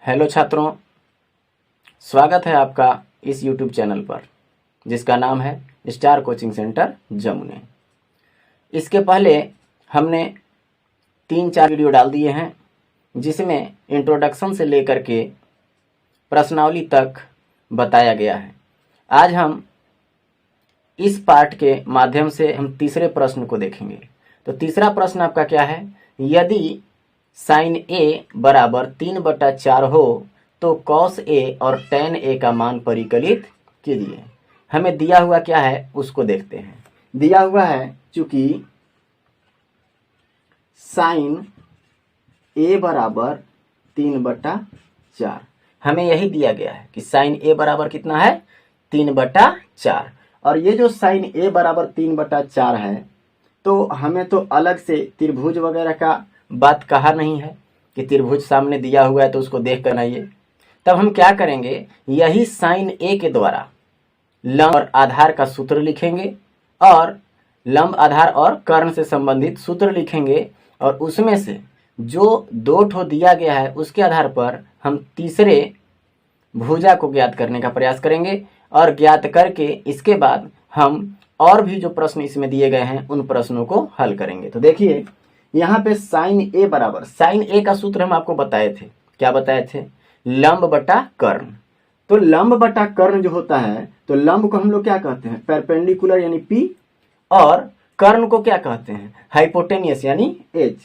Hello छात्रों, स्वागत है आपका इस YouTube चैनल पर जिसका नाम है स्टार कोचिंग सेंटर जमुने। इसके पहले हमने 3-4 वीडियो डाल दिए हैं जिसमें इंट्रोडक्शन से लेकर के प्रश्नावली तक बताया गया है। आज हम इस पार्ट के माध्यम से हम तीसरे प्रश्न को देखेंगे। तो तीसरा प्रश्न आपका क्या है? यदि साइन ए बराबर 3/4 हो तो कॉस ए और टेन ए का मान परिकलित कीजिए। हमें दिया हुआ क्या है उसको देखते हैं। दिया हुआ है चूंकि साइन ए बराबर 3/4, हमें यही दिया गया है कि साइन ए बराबर कितना है 3/4। और ये जो साइन ए बराबर 3/4 है तो हमें तो अलग से त्रिभुज वगैरह का बात कहा नहीं है कि त्रिभुज सामने दिया हुआ है तो उसको देख कर बनाइए। तब हम क्या करेंगे, यही साइन ए के द्वारा लंब और आधार का सूत्र लिखेंगे और लंब आधार और कर्ण से संबंधित सूत्र लिखेंगे और उसमें से जो दो ठो दिया गया है उसके आधार पर हम तीसरे भुजा को ज्ञात करने का प्रयास करेंगे और ज्ञात करके इसके बाद हम और भी जो प्रश्न इसमें दिए गए हैं उन प्रश्नों को हल करेंगे। तो देखिए यहाँ पे साइन ए बराबर, साइन ए का सूत्र हम आपको बताए थे। क्या बताए थे? लंब बटा कर्ण। तो लंब बटा कर्ण जो होता है तो लंब को हम लोग क्या कहते हैं? परपेंडिकुलर यानी पी, और कर्ण को क्या कहते हैं? हाइपोटेनियस यानी एच।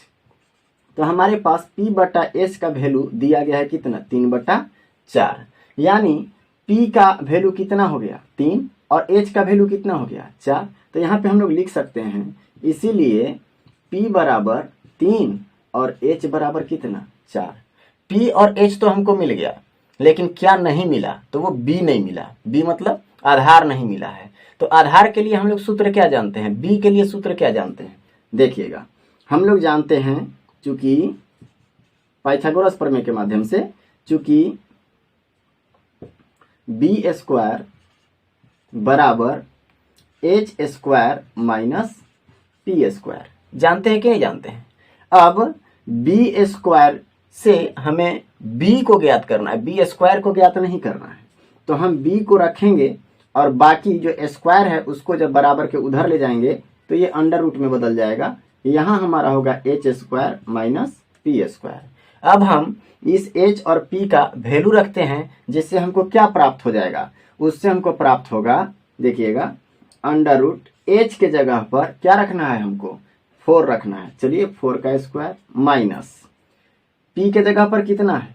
तो हमारे पास पी बटा एच का वैल्यू दिया गया है कितना? 3/4। यानी पी का वैल्यू कितना हो गया? 3 और एच का वैल्यू कितना हो गया? 4। तो यहाँ पे हम लोग लिख सकते हैं, इसीलिए P बराबर 3 और H बराबर कितना? 4। P और H तो हमको मिल गया, लेकिन क्या नहीं मिला? तो वो B नहीं मिला। B मतलब आधार नहीं मिला है। तो आधार के लिए हम लोग सूत्र क्या जानते हैं? B के लिए सूत्र क्या जानते हैं? देखिएगा, हम लोग जानते हैं चूंकि पाइथागोरस प्रमेय के माध्यम से, चूंकि B² बराबर H² माइनस P²। जानते हैं कि नहीं जानते हैं? अब B² से हमें B को ज्ञात करना है, B² को ज्ञात नहीं करना है। तो हम B को रखेंगे और बाकी जो स्क्वायर है उसको जब बराबर के उधर ले जाएंगे तो ये अंडर रूट में बदल जाएगा। यहाँ हमारा होगा H² माइनस P²। अब हम इस H और P का वैल्यू रखते हैं जिससे हमको क्या प्राप्त हो जाएगा? उससे हमको प्राप्त होगा, देखिएगा, अंडर रूट H के जगह पर क्या रखना है? हमको 4 रखना है। चलिए 4 का स्क्वायर माइनस P के जगह पर कितना है?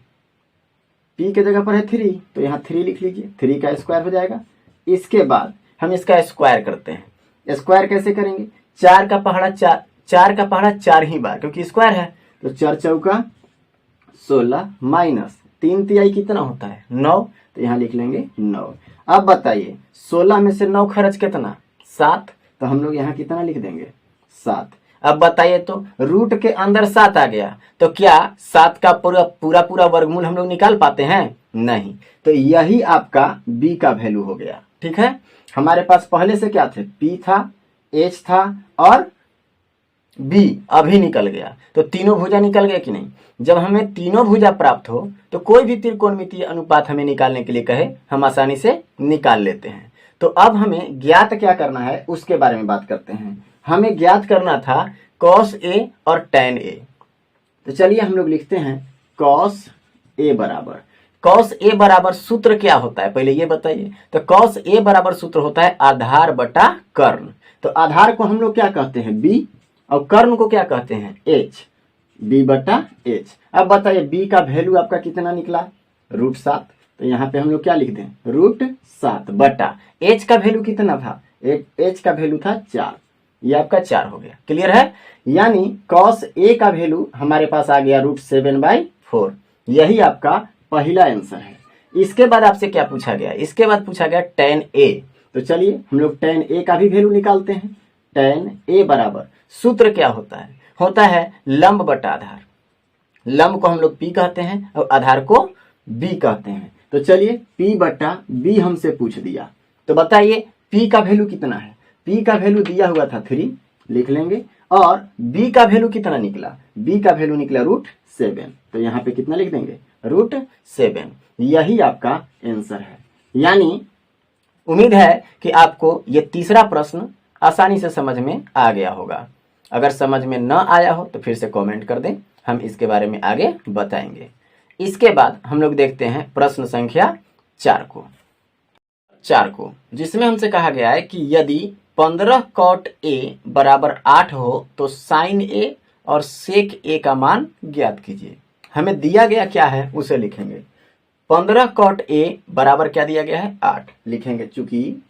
P के जगह पर है 3, तो यहाँ 3 लिख लीजिए, 3 का स्क्वायर हो जाएगा। इसके बाद हम इसका स्क्वायर करते हैं। स्क्वायर कैसे करेंगे? 4 का पहाड़ा 4 ही बार, क्योंकि स्क्वायर है। तो 4 चौका 16 माइनस 3 तिहाई कितना होता है? 9। तो यहाँ लिख लेंगे 9। अब बताइए 16 में से 9 खर्च कितना? 7। तो हम लोग यहाँ कितना लिख देंगे? 7। अब बताइए, तो रूट के अंदर 7 आ गया तो क्या 7 का पूरा वर्गमूल हम लोग निकाल पाते हैं? नहीं। तो यही आपका B का वैल्यू हो गया। ठीक है, हमारे पास पहले से क्या थे? P था, H था और B अभी निकल गया। तो तीनों भुजा निकल गए कि नहीं? जब हमें तीनों भुजा प्राप्त हो तो कोई भी त्रिकोणमितीय अनुपात हमें निकालने के लिए कहे, हम आसानी से निकाल लेते हैं। तो अब हमें ज्ञात क्या करना है उसके बारे में बात करते हैं। हमें ज्ञात करना था cos A और tan A। तो चलिए हम लोग लिखते हैं cos A बराबर सूत्र क्या होता है पहले ये बताइए। तो cos A बराबर सूत्र होता है आधार बटा कर्ण। तो आधार को हम लोग क्या कहते हैं? B, और कर्ण को क्या कहते हैं? H। B बटा H। अब बताइए B का वैल्यू आपका कितना निकला? √7। तो यहाँ पे हम लोग क्या लिख दें? √7 बटा H का वैल्यू कितना था? H का वैल्यू था 4। ये आपका 4 हो गया। क्लियर है? यानी cos A का वैल्यू हमारे पास आ गया √7/4। यही आपका पहला आंसर है। इसके बाद आपसे क्या पूछा गया? इसके बाद पूछा गया tan A। तो चलिए हम लोग tan A का भी वैल्यू निकालते हैं। tan A बराबर सूत्र क्या होता है? होता है लंब बटा आधार। लंब को हम लोग P कहते हैं और आधार को B कहते हैं। तो चलिए P बटा B हमसे पूछ दिया, तो बताइए P का वैल्यू कितना है? P का वैल्यू दिया हुआ था 3, लिख लेंगे। और B का वैल्यू कितना निकला? B का वैल्यू निकला √7। तो यहाँ पे कितना लिख देंगे? √7। यही आपका आंसर है। यानी उम्मीद है कि आपको ये तीसरा प्रश्न आसानी से समझ में आ गया होगा। अगर समझ में न आया हो तो फिर से कमेंट कर दें, हम इसके बारे में आगे बताएंगे। इसके बाद हम लोग देखते हैं प्रश्न संख्या 4 को, जिसमें हमसे कहा गया है कि यदि 15 cot A बराबर 8 हो तो sin A और sec A का मान ज्ञात कीजिए। हमें दिया गया क्या है उसे लिखेंगे। 15 cot A बराबर क्या दिया गया है 8 लिखेंगे, चूंकि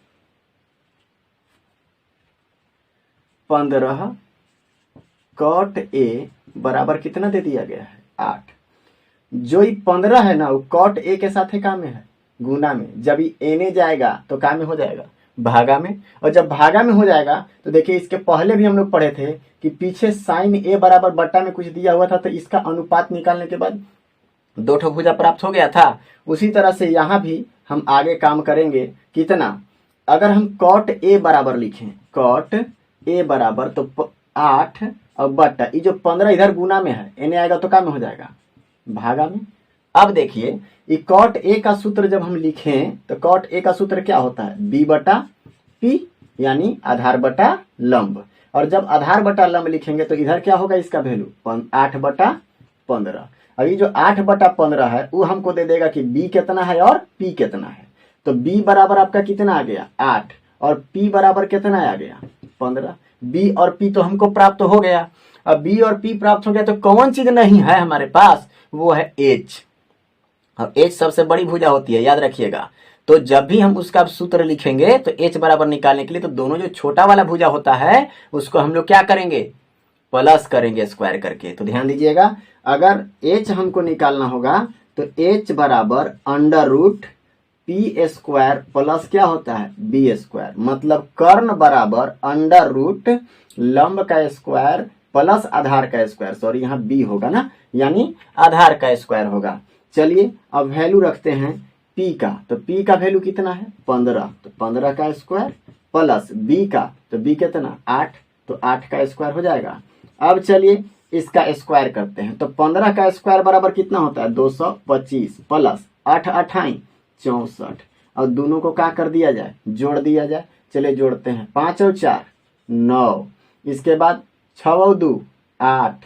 15 cot A बराबर कितना दे दिया गया है 8। जो ये 15 है ना वो cot A के साथ काम में है, गुना में। जब ये a जाएगा तो काम में हो जाएगा भागा में, और जब भागा में हो जाएगा तो देखिए इसके पहले भी हम लोग पढ़े थे कि पीछे sin A बराबर बट्टा में कुछ दिया हुआ था, तो इसका अनुपात निकालने के बाद 2 ठो भुजा प्राप्त हो गया था। उसी तरह से यहाँ भी हम आगे काम करेंगे। कितना, अगर हम cot A बराबर लिखें, cot A बराबर तो 8 और बट्टा ये जो 15 इधर गुना में है, n आएगा तो काम में हो जाएगा भागा में। अब देखिए ये cot A का सूत्र जब हम लिखें तो cot A का सूत्र क्या होता है b बटा p, यानी आधार बटा लंब। और जब आधार बटा लंब लिखेंगे तो इधर क्या होगा, इसका वैल्यू 8 बटा 15। अभी जो 8 बटा 15 है वो हमको दे देगा कि b कितना है और p कितना है। तो b बराबर आपका कितना आ गया 8 और p बराबर कितना आ गया 15। b और p तो हमको प्राप्त हो गया। अब b और p प्राप्त हो गया तो कौन चीज नहीं है हमारे पास, वो है h। अब h सबसे बड़ी भुजा होती है, याद रखिएगा। तो जब भी हम उसका सूत्र लिखेंगे तो h बराबर निकालने के लिए तो दोनों जो छोटा वाला भुजा होता है उसको हम लोग क्या करेंगे, प्लस करेंगे स्क्वायर करके। तो ध्यान दीजिएगा, अगर h हमको निकालना होगा तो h बराबर √p² प्लस क्या होता है b², मतलब कर्ण बराबर √ लंब का स्क्वायर प्लस आधार का स्क्वायर, सॉरी यहाँ b होगा ना, यानी आधार का स्क्वायर होगा। चलिए अब वैल्यू रखते हैं p का, तो p का वैल्यू कितना है 15, तो 15 का स्क्वायर प्लस b का, तो b कितना 8, तो 8 का स्क्वायर हो जाएगा। अब चलिए इसका स्क्वायर करते हैं, तो 15 का स्क्वायर बराबर कितना होता है 225 प्लस 8 28 64, और दोनों को क्या कर दिया जाए, जोड़ दिया जाए। चलिए जोड़ते हैं, 5 और 4 9, इसके बाद 6 और 2 8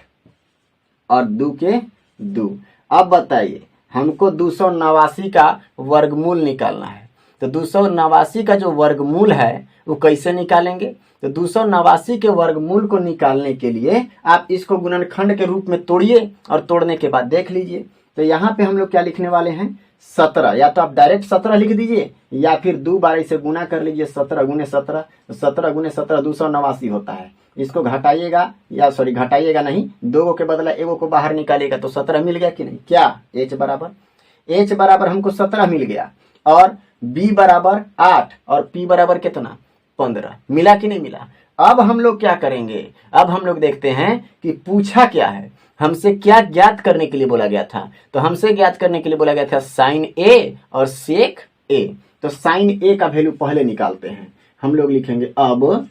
और 2 के 2। अब बताइए हमको 289 का वर्गमूल निकालना है, तो 289 का जो वर्गमूल है वो कैसे निकालेंगे। तो 289 के वर्गमूल को निकालने के लिए आप इसको गुणनखंड के रूप में तोड़िए और तोड़ने के बाद देख लीजिए। तो यहाँ पे हम लोग क्या लिखने वाले हैं 17, या तो आप डायरेक्ट 17 लिख दीजिए या फिर 2 बार इसे गुना कर लीजिए, 17 गुने 17, 17 गुने 17 289 होता है। इसको घटाइएगा, या सॉरी घटाइएगा नहीं, 2 के बदला 1 को बाहर निकालिएगा तो 17 मिल गया कि नहीं। क्या h बराबर हमको 17 मिल गया, और b बराबर 8 और p बराबर कितना 15 मिला कि नहीं मिला। अब हम लोग क्या करेंगे, अब हम लोग देखते हैं कि पूछा क्या है, हमसे क्या ज्ञात करने के लिए बोला गया था। तो हमसे ज्ञात करने के लिए बोला गया था sin A और sec A। तो sin A का वैल्यू पहले निकालते हैं। हम लोग लिखेंगे अब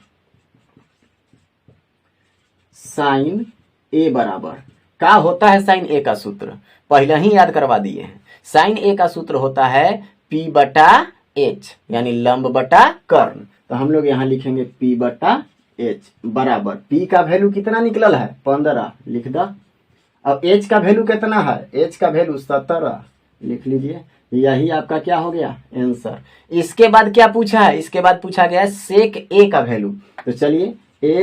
sin A बराबर क्या होता है, sin A का सूत्र पहले ही याद करवा दिए हैं। sin A का सूत्र होता है P बटा H, यानी लंब बटा कर्ण। तो हम लोग यहाँ लिखेंगे P बटा H बराबर P का वैल्यू कितना निकलल है 15, लिख दो। अब h का वैल्यू कितना है, h का वैल्यू 17, लिख लीजिए। यही आपका क्या हो गया आंसर। इसके बाद क्या पूछा है, इसके बाद पूछा गया है sec A का वैल्यू। तो चलिए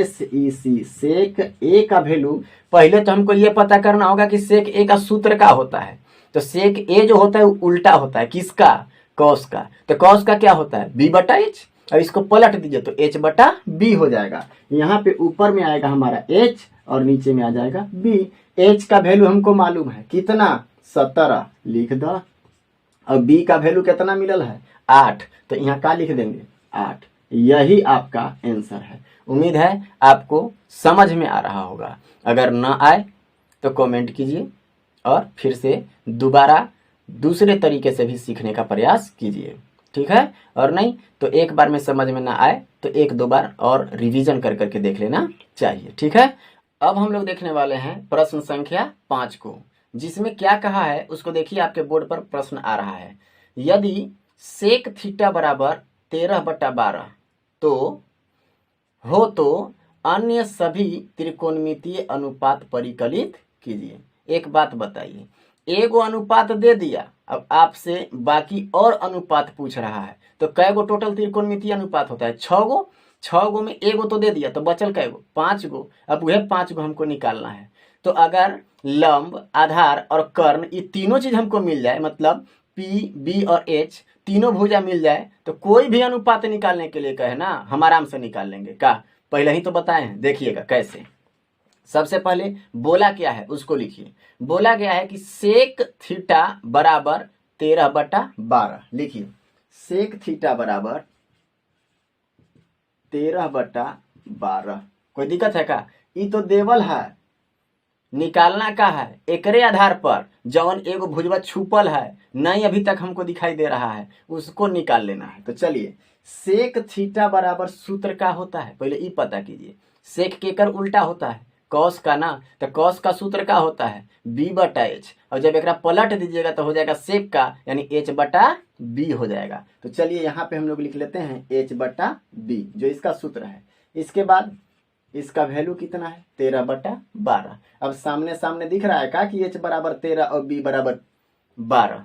SEC sec A का वैल्यू, पहले तो हमको ये पता करना होगा कि sec A का सूत्र क्या होता है। तो sec A जो होता है वो उल्टा होता है किसका, cos का। तो cos का क्या होता है b बटा h, और इसको पलट दीजिए तो h बटा b हो जाएगा। यहाँ पे ऊपर में आएगा हमारा h और नीचे में आ जाएगा b। h का वैल्यू हमको मालूम है कितना 17, लिख दो। अब b का वैल्यू कितना मिलल है 8, तो यहाँ क्या लिख देंगे 8। यही आपका आंसर है। उम्मीद है आपको समझ में आ रहा होगा। अगर न आए तो कमेंट कीजिए और फिर से दोबारा दूसरे तरीके से भी सीखने का प्रयास कीजिए, ठीक है। और नहीं तो एक बार में समझ में ना आए तो 1-2 बार और रिवीजन कर करके देख लेना चाहिए, ठीक है। अब हम लोग देखने वाले हैं प्रश्न संख्या 5 को, जिसमें क्या कहा है उसको देखिए, आपके बोर्ड पर प्रश्न आ रहा है। यदि सेक थीटा बराबर 13/12 तो अन्य सभी त्रिकोणमितीय अनुपात परिकलित कीजिए। एक बात बताइए, एगो अनुपात दे दिया, अब आपसे बाकी और अनुपात पूछ रहा है, तो कै गो टोटल त्रिकोणमितीय अनुपात होता है? 6 गो। 6 गो में एगो तो दे दिया, तो बचल कै गो? 5 गो। अब वह 5 गो हमको निकालना है। तो अगर लंब, आधार और कर्ण ये तीनों चीज हमको मिल जाए, मतलब पी, बी और एच तीनों भुजा मिल जाए, तो कोई भी अनुपात निकालने के लिए कहे ना, हम आराम से निकाल लेंगे। का पहले ही तो बताए हैं, देखिएगा कैसे। सबसे पहले बोला क्या है उसको लिखिए। बोला गया है कि सेक थीटा बराबर 13/12। लिखिए, सेक थीटा बराबर 13/12। कोई दिक्कत है का? ये तो देवल है, निकालना का है एकरे आधार पर जवन एगो भुजवा छुपल है, नहीं अभी तक हमको दिखाई दे रहा है, उसको निकाल लेना है। तो चलिए, सेक थीटा बराबर सूत्र का होता है, पहले ये पता कीजिए। सेक के कर उल्टा होता है कॉस का ना, तो कॉस का सूत्र का होता है b/h, और जब एक पलट दीजिएगा तो हो जाएगा सेक का, यानी h/b हो जाएगा। तो चलिए यहाँ पे हम लोग लिख लेते हैं h/b, जो इसका सूत्र है। इसके बाद इसका वैल्यू कितना है? 13/12। अब सामने सामने दिख रहा है का कि h बराबर 13 और b बराबर 12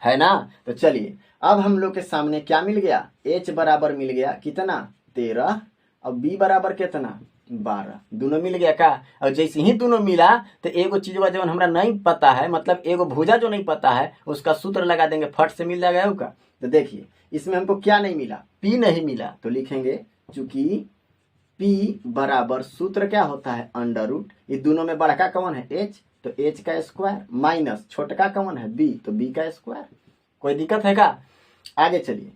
है ना। तो चलिए, अब हम लोग के सामने क्या मिल गया? h बराबर मिल गया कितना? 13, और b बराबर कितना? 12। दोनों मिल गया का? और जैसे ही दोनों मिला तो एगो चीज जो हमरा नहीं पता है, मतलब एगो भुजा जो नहीं पता है, उसका सूत्र लगा देंगे, फट से मिल जाएगा का। तो देखिए, इसमें हमको क्या नहीं मिला? p नहीं मिला, तो लिखेंगे चूंकि p बराबर सूत्र क्या होता है? Under root. ये दोनों में बड़का कौन है? h, तो h का स्क्वायर, माइनस छोटका कौन है? b, तो b का स्क्वायर। कोई दिक्कत है का? आगे चलिए,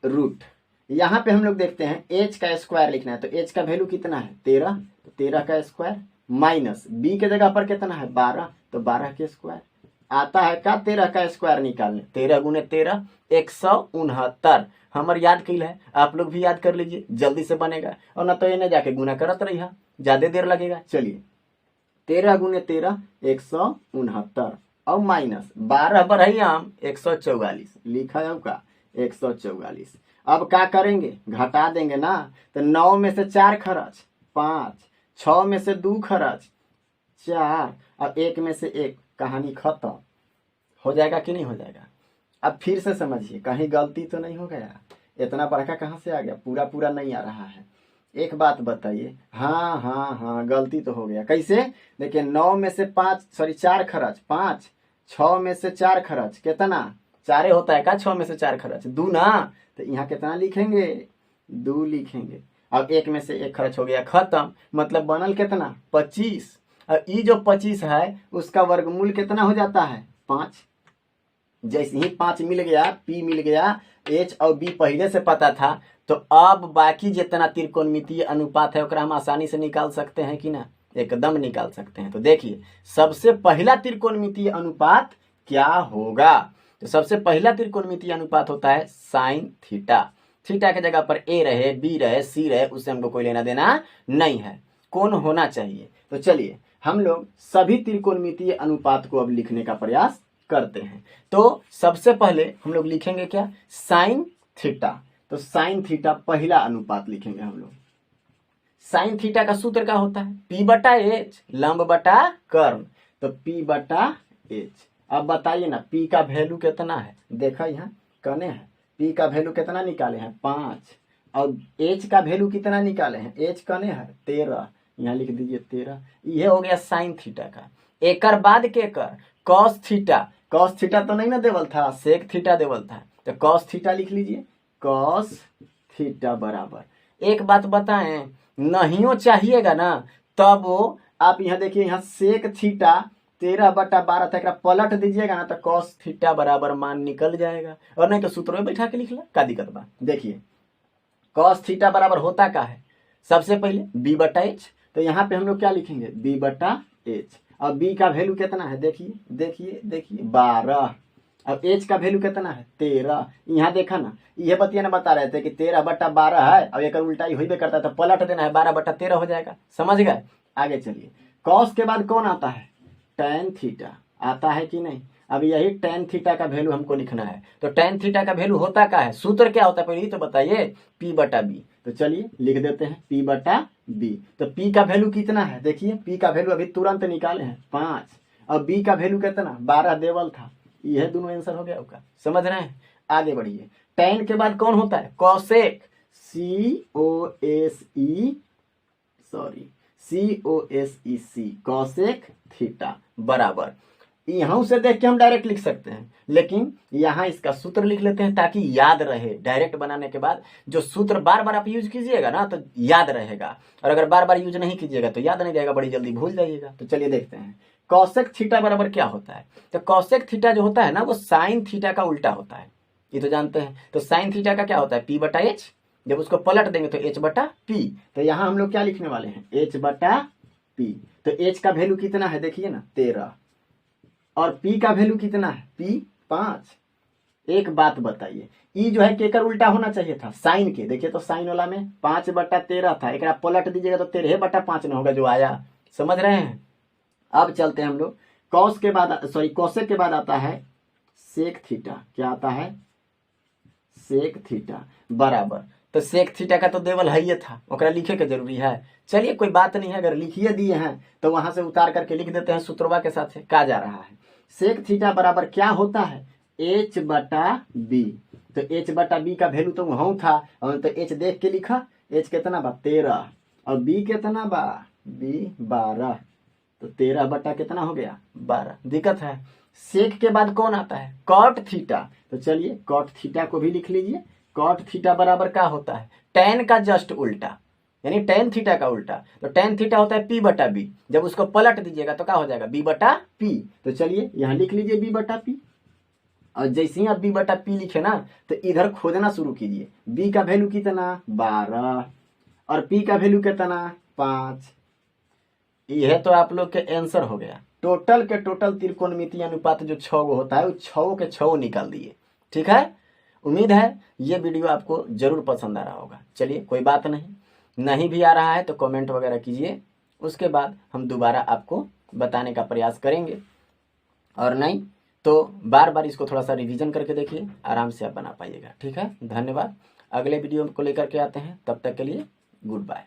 रूट। यहाँ पे हम लोग देखते हैं h का स्क्वायर लिखना है, तो h का वैल्यू कितना है? 13, तो 13 का स्क्वायर, माइनस b के जगह पर कितना है? 12, तो 12 के स्क्वायर। आता है का 13 का स्क्वायर निकालने? 13 गुने 13 169। हमर याद कैल है, आप लोग भी याद कर लीजिए, जल्दी से बनेगा, और ना तो इन्हें जाके गुना करत रही, ज्यादा देर लगेगा। चलिए, 13 गुने 13 169, और माइनस 12 बढ़ाइयाम 144 लिखा है का 144। अब क्या करेंगे? घटा देंगे ना, तो 9 में से 4 खर्च 5, 6 में से 2 खर्च 4, और 1 में से 1, कहानी खत्म। हो जाएगा कि नहीं हो जाएगा? अब फिर से समझिए, कहीं गलती तो नहीं हो गया? इतना बड़का कहाँ से आ गया? पूरा पूरा नहीं आ रहा है। एक बात बताइए, हाँ, गलती तो हो गया। कैसे? देखिए, 9 में से 4 खर्च 5, 6 में से 4 खर्च कितना? 4 होता है का? 6 में से 4 खर्च 2 ना, तो यहाँ कितना लिखेंगे? 2 लिखेंगे। अब 1 में से 1 खर्च हो गया, खत्म। मतलब बनल कितना? 25। और ये जो 25 है उसका वर्गमूल कितना हो जाता है? 5। जैसे ही 5 मिल गया, p मिल गया, h और b पहले से पता था, तो अब बाकी जितना त्रिकोणमितीय अनुपात है ओकरा हम आसानी से निकाल सकते हैं कि ना? एकदम निकाल सकते हैं। तो देखिए, सबसे पहला त्रिकोणमितीय अनुपात क्या होगा? तो सबसे पहला त्रिकोणमितीय अनुपात होता है साइन थीटा। थीटा के जगह पर a रहे, b रहे, c रहे, उससे हमको कोई लेना देना नहीं है, कौन होना चाहिए। तो चलिए, हम लोग सभी त्रिकोणमितीय अनुपात को अब लिखने का प्रयास करते हैं। तो सबसे पहले हम लोग लिखेंगे क्या? Sine theta. तो साइन थीटा पहला अनुपात लिखेंगे हम लोग। साइन थीटा का सूत्र क्या होता है? p/h, लंब बटा कर्ण, तो p/h। अब बताइए ना, p का वैल्यू कितना है? देखा यहाँ कने है, p का वैल्यू कितना निकाले हैं? 5, और h का वैल्यू कितना निकाले हैं? h कने है 13, यहाँ लिख दीजिए 13। ये हो गया साइन थीटा का। एक बाद के कर कॉस थीटा। कॉस थीटा तो नहीं ना देवल था, सेक थीटा देवल था, तो कॉस थीटा लिख लीजिए। कॉस थीटा बराबर, एक बात बताएं, नहीं चाहिएगा ना, तब वो आप यहाँ देखिए, यहाँ सेक थीटा 13/12 था, पलट दीजिएगा ना, तो कॉस थीटा बराबर मान निकल जाएगा, और नहीं तो सूत्र में बैठा के लिख ला, क्या दिक्कत बा? देखिए, कॉस थीटा बराबर होता का है? सबसे पहले b/h, तो यहाँ पे हम लोग क्या लिखेंगे? b/h। और b का वैल्यू कितना है? देखिए 12। अब h का वैल्यू कितना है? 13। यहाँ देखा ना, ये बतिया ना बता रहे थे कि 13/12 है, अब एक उल्टा ही होइबे करता है, तो पलट देना है, 12/13 हो जाएगा। समझ गए? आगे चलिए, कॉस के बाद कौन आता है? tan थीटा आता है कि नहीं। अब यही tan थीटा का वैल्यू हमको लिखना है, तो tan थीटा का वैल्यू होता क्या है, सूत्र क्या होता है पहले तो बताइए, P बटा बी। तो चलिए लिख देते हैं P बटा बी। तो P का वैल्यू कितना है, देखिए P का वैल्यू अभी तुरंत निकाले हैं 5, और B का वैल्यू कितना 12 देवल था। यह दोनों आंसर हो गया आपका, समझ रहे हैं। आगे बढ़िए, tan के बाद कौन होता है, कॉसेक, COSEC, कॉसेक थीटा बराबर, यहां से देख के हम डायरेक्ट लिख सकते हैं, लेकिन यहां इसका सूत्र लिख लेते हैं ताकि याद रहे। डायरेक्ट बनाने के बाद जो सूत्र बार बार आप यूज कीजिएगा ना तो याद रहेगा, और अगर बार बार यूज नहीं कीजिएगा तो याद नहीं रहेगा, बड़ी जल्दी भूल जाइएगा। तो चलिए देखते हैं कॉसेक थीटा बराबर क्या होता है। तो कॉसेक थीटा जो होता है ना वो साइन थीटा का उल्टा होता है, ये तो जानते हैं। तो साइन थीटा का क्या होता है, P बटा एच, जब उसको पलट देंगे तो H बटा P। तो यहां हम लोग क्या लिखने वाले हैं, H बटा P। तो H का वैल्यू कितना है देखिए ना 13, और P का वैल्यू कितना है P 5। एक बात बताइए, ई जो है केकर उल्टा होना चाहिए था, साइन के। देखिए तो साइन वाला में 5 बटा 13 था, एक पलट दीजिएगा तो 13 बटा 5 न होगा जो आया, समझ रहे हैं। अब चलते हैं हम लोग कॉस के बाद, सॉरी कॉसेक के बाद आता है सेक थीटा। क्या आता है, सेक थीटा बराबर, तो सेक थीटा का तो देवल है ही था, ओकरा लिखे के जरूरी है। चलिए कोई बात नहीं है, अगर लिखिए दिए हैं तो वहां से उतार करके लिख देते हैं सूत्रवा के साथ से। क्या जा रहा है, सेक थीटा बराबर क्या होता है, H बटा बी। तो H बटा बी का वैल्यू तो वहां था, तो H देख के लिखा, H कितना बा 13, और B कितना बा B 12, तो 13 बटा कितना हो गया 12। दिक्कत है। सेक के बाद कौन आता है, कॉट थीटा। तो चलिए कॉट थीटा को भी लिख लीजिए। कॉट थीटा बराबर क्या होता है, tan का जस्ट उल्टा, यानी tan थीटा का उल्टा। तो tan थीटा होता है P बटा बी, जब उसको पलट दीजिएगा तो क्या हो जाएगा B बटा P। तो चलिए यहाँ लिख लीजिए B बटा P, और जैसे ही आप B बटा P लिखे ना तो इधर खोदना शुरू कीजिए। B का वैल्यू कितना 12, और P का वैल्यू कितना 5। यह तो आप लोग के आंसर हो गया। टोटल के टोटल त्रिकोणमितीय अनुपात जो 6 होता है, वो 6 के 6 निकाल दिए। ठीक है, उम्मीद है ये वीडियो आपको जरूर पसंद आ रहा होगा। चलिए कोई बात नहीं भी आ रहा है तो कमेंट वगैरह कीजिए, उसके बाद हम दोबारा आपको बताने का प्रयास करेंगे, और नहीं तो बार बार इसको थोड़ा सा रिवीजन करके देखिए, आराम से आप बना पाइएगा। ठीक है, धन्यवाद। अगले वीडियो को लेकर के आते हैं, तब तक के लिए गुड बाय।